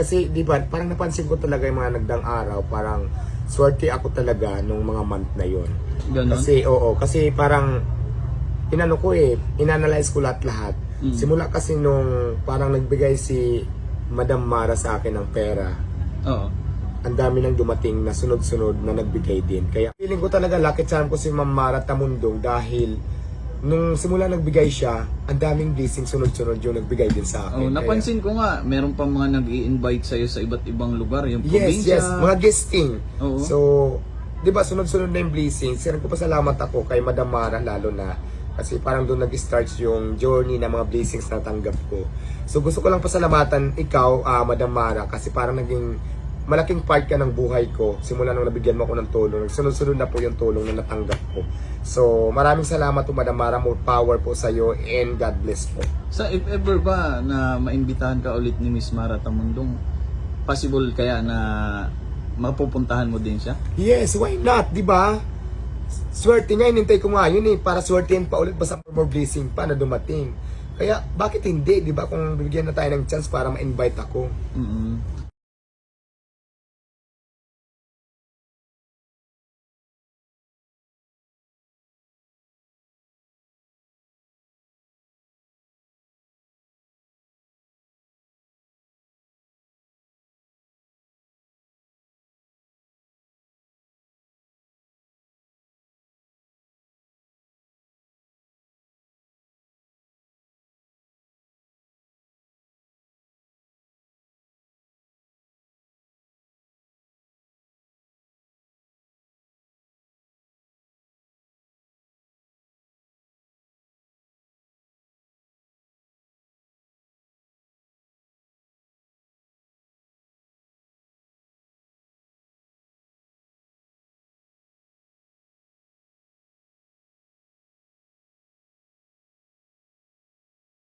Kasi di ba, parang napansin ko talaga yung mga nagdang araw, parang swerte ako talaga nung mga month na yon. Ganon? Kasi kasi parang inano ko inanalyze ko lahat-lahat. Simula kasi nung parang nagbigay si Madam Mara sa akin ng pera, Oo. ang dami nang dumating na sunod-sunod na nagbigay din. Kaya feeling ko talaga lucky charm ko si Ma'am Mara Tamundong dahil nung simula nagbigay siya, ang daming blessing sunod-sunod yung nagbigay din sa akin. Oh, napansin ko nga, meron pa mga nag-i-invite sa'yo sa iba't ibang lugar, yung Yes, probinsya. yes, mga guesting. Oo. So, 'di ba sunod-sunod na yung blessings. Sir, ko pasalamat ako kay Madam Mara lalo na kasi parang doon nag-start yung journey ng mga blessings na tanggap ko. So, gusto ko lang pasalamatan ikaw, Madam Mara, kasi parang naging malaking part ka ng buhay ko. Simula nung nabigyan mo ako ng tulong, sunod-sunod na po yung tulong na natanggap ko. So, maraming salamat po, Madam Mara. More power po sa iyo and God bless po. Sa if ever ba na maimbitahan ka ulit ni Miss Mara Tamundong, possible kaya na mapupuntahan mo din siya? Yes, why not, di ba? Swerte nga, inintay ko nga yun para swertein pa ulit basta more blessing pa na dumating. Kaya, bakit hindi, di ba? Kung bigyan na tayo ng chance para ma-invite ako.